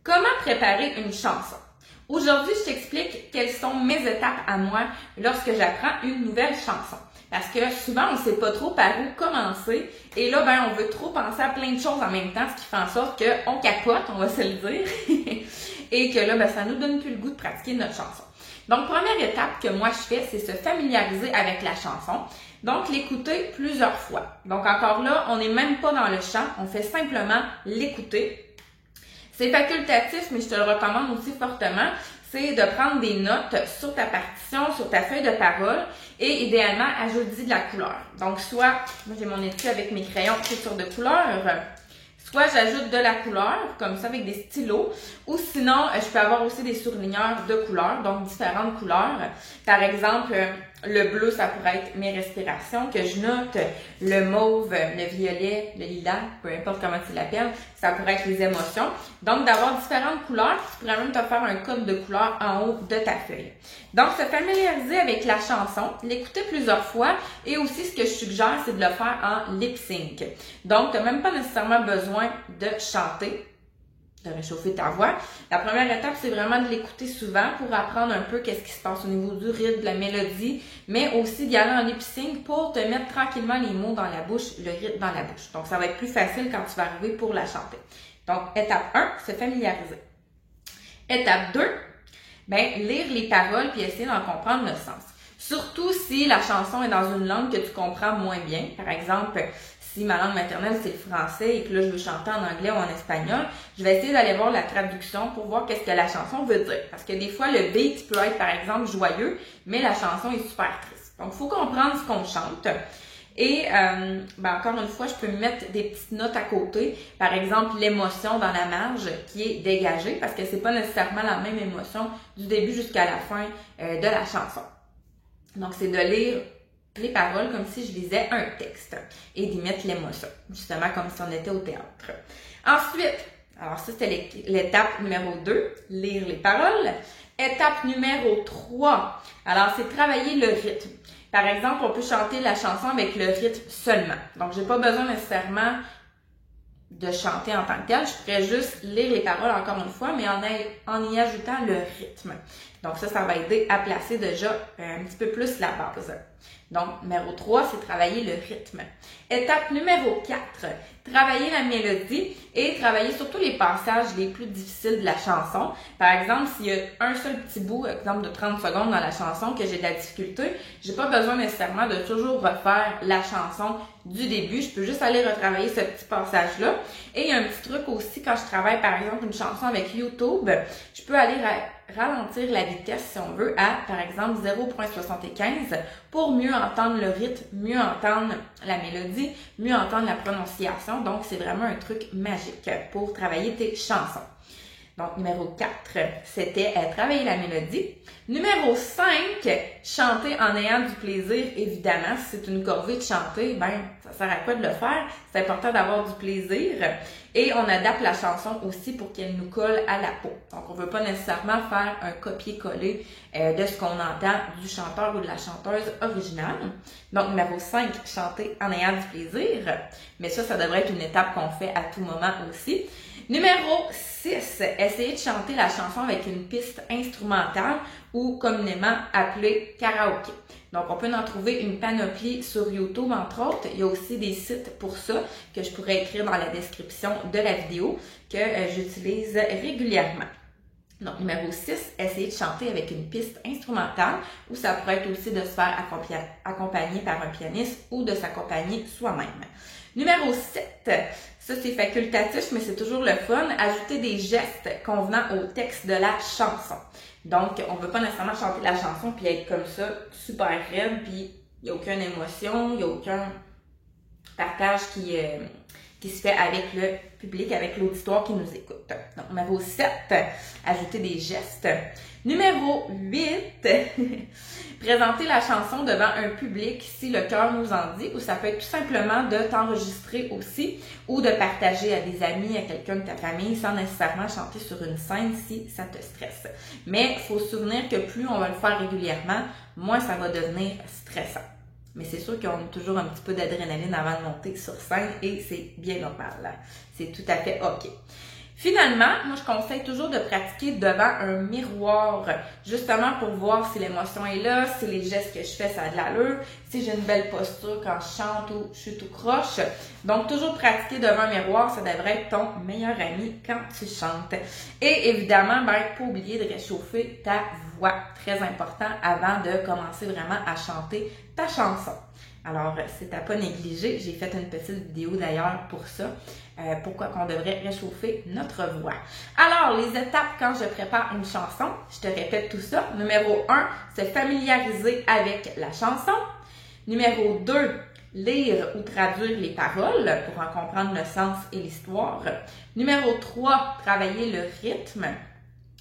Comment préparer une chanson? Aujourd'hui, je t'explique quelles sont mes étapes à moi lorsque j'apprends une nouvelle chanson. Parce que souvent, on ne sait pas trop par où commencer. Et là, on veut trop penser à plein de choses en même temps, ce qui fait en sorte qu'on capote, on va se le dire. Et que là, ça nous donne plus le goût de pratiquer notre chanson. Donc, première étape que moi je fais, c'est se familiariser avec la chanson. Donc, l'écouter plusieurs fois. Donc, encore là, on n'est même pas dans le chant, on fait simplement l'écouter. C'est facultatif, mais je te le recommande aussi fortement, c'est de prendre des notes sur ta partition, sur ta feuille de parole et idéalement, ajoute-y de la couleur. Donc, soit, moi j'ai mon étui avec mes crayons d'écriture de couleur, soit j'ajoute de la couleur, comme ça avec des stylos, ou sinon, je peux avoir aussi des surligneurs de couleurs, donc différentes couleurs. Par exemple, le bleu, ça pourrait être mes respirations que je note. Le mauve, le violet, le lilas, peu importe comment tu l'appelles, ça pourrait être les émotions. Donc, d'avoir différentes couleurs, tu pourrais même te faire un code de couleurs en haut de ta feuille. Donc, se familiariser avec la chanson, l'écouter plusieurs fois et aussi ce que je suggère, c'est de le faire en lip sync. Donc, tu n'as même pas nécessairement besoin de chanter, de réchauffer ta voix. La première étape, c'est vraiment de l'écouter souvent pour apprendre un peu qu'est-ce qui se passe au niveau du rythme, de la mélodie, mais aussi d'y aller en lip sync pour te mettre tranquillement les mots dans la bouche, le rythme dans la bouche. Donc, ça va être plus facile quand tu vas arriver pour la chanter. Donc, étape 1, se familiariser. Étape 2, lire les paroles puis essayer d'en comprendre le sens. Surtout si la chanson est dans une langue que tu comprends moins bien. Par exemple, si ma langue maternelle c'est le français et que là je veux chanter en anglais ou en espagnol, je vais essayer d'aller voir la traduction pour voir qu'est-ce que la chanson veut dire. Parce que des fois le beat peut être par exemple joyeux, mais la chanson est super triste. Donc il faut comprendre ce qu'on chante. Et encore une fois, je peux mettre des petites notes à côté. Par exemple, l'émotion dans la marge qui est dégagée parce que c'est pas nécessairement la même émotion du début jusqu'à la fin de la chanson. Donc c'est de lire les paroles comme si je lisais un texte et d'y mettre l'émotion, justement comme si on était au théâtre. Ensuite, alors ça c'était l'étape numéro 2, lire les paroles. Étape numéro 3, alors c'est travailler le rythme. Par exemple, on peut chanter la chanson avec le rythme seulement. Donc, j'ai pas besoin nécessairement de chanter en tant que tel. Je pourrais juste lire les paroles encore une fois, mais en y ajoutant le rythme. Donc, ça va aider à placer déjà un petit peu plus la base. Donc, numéro 3, c'est travailler le rythme. Étape numéro 4, travailler la mélodie et travailler surtout les passages les plus difficiles de la chanson. Par exemple, s'il y a un seul petit bout, exemple de 30 secondes dans la chanson que j'ai de la difficulté, j'ai pas besoin nécessairement de toujours refaire la chanson du début. Je peux juste aller retravailler ce petit passage-là. Et il y a un petit truc aussi, quand je travaille par exemple une chanson avec YouTube, je peux aller ralentir la vitesse si on veut à, par exemple, 0.75 pour mieux entendre le rythme, mieux entendre la mélodie, mieux entendre la prononciation. Donc, c'est vraiment un truc magique pour travailler tes chansons. Donc, numéro 4, c'était travailler la mélodie. Numéro 5, chanter en ayant du plaisir. Évidemment, si c'est une corvée de chanter, ça sert à quoi de le faire? C'est important d'avoir du plaisir. Et on adapte la chanson aussi pour qu'elle nous colle à la peau. Donc, on ne veut pas nécessairement faire un copier-coller de ce qu'on entend du chanteur ou de la chanteuse originale. Donc, numéro 5, chanter en ayant du plaisir. Mais ça devrait être une étape qu'on fait à tout moment aussi. Numéro 6, essayer de chanter la chanson avec une piste instrumentale ou communément appelée karaoké. Donc, on peut en trouver une panoplie sur YouTube, entre autres. Il y a aussi des sites pour ça que je pourrais écrire dans la description de la vidéo que j'utilise régulièrement. Donc, numéro 6, essayer de chanter avec une piste instrumentale ou ça pourrait être aussi de se faire accompagner par un pianiste ou de s'accompagner soi-même. Numéro 7, ça c'est facultatif, mais c'est toujours le fun, ajouter des gestes convenant au texte de la chanson. Donc, on ne veut pas nécessairement chanter la chanson puis être comme ça, super raide, puis il n'y a aucune émotion, il n'y a aucun partage qui se fait avec le public, avec l'auditoire qui nous écoute. Donc, numéro 7, ajouter des gestes. Numéro 8, présenter la chanson devant un public si le cœur nous en dit, ou ça peut être tout simplement de t'enregistrer aussi ou de partager à des amis, à quelqu'un de ta famille sans nécessairement chanter sur une scène si ça te stresse. Mais il faut se souvenir que plus on va le faire régulièrement, moins ça va devenir stressant. Mais c'est sûr qu'on a toujours un petit peu d'adrénaline avant de monter sur scène et c'est bien normal. C'est tout à fait OK. Finalement, moi, je conseille toujours de pratiquer devant un miroir, justement pour voir si l'émotion est là, si les gestes que je fais, ça a de l'allure, si j'ai une belle posture quand je chante ou je suis tout croche. Donc, toujours pratiquer devant un miroir, ça devrait être ton meilleur ami quand tu chantes. Et évidemment, pas oublier de réchauffer ta voix, très important, avant de commencer vraiment à chanter ta chanson. Alors, c'est à pas négliger. J'ai fait une petite vidéo d'ailleurs pour ça. Pourquoi qu'on devrait réchauffer notre voix. Alors, les étapes quand je prépare une chanson, je te répète tout ça. Numéro 1, se familiariser avec la chanson. Numéro 2, lire ou traduire les paroles pour en comprendre le sens et l'histoire. Numéro 3, travailler le rythme.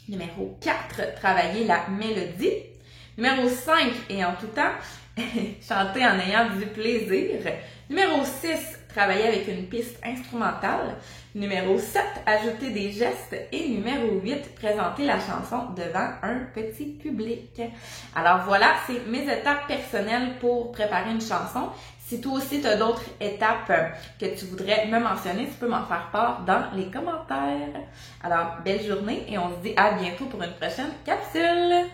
Numéro 4, travailler la mélodie. Numéro 5, et en tout temps, chanter en ayant du plaisir. Numéro 6, travailler avec une piste instrumentale. Numéro 7, ajouter des gestes. Et numéro 8, présenter la chanson devant un petit public. Alors voilà, c'est mes étapes personnelles pour préparer une chanson. Si toi aussi tu as d'autres étapes que tu voudrais me mentionner, tu peux m'en faire part dans les commentaires. Alors, belle journée et on se dit à bientôt pour une prochaine capsule!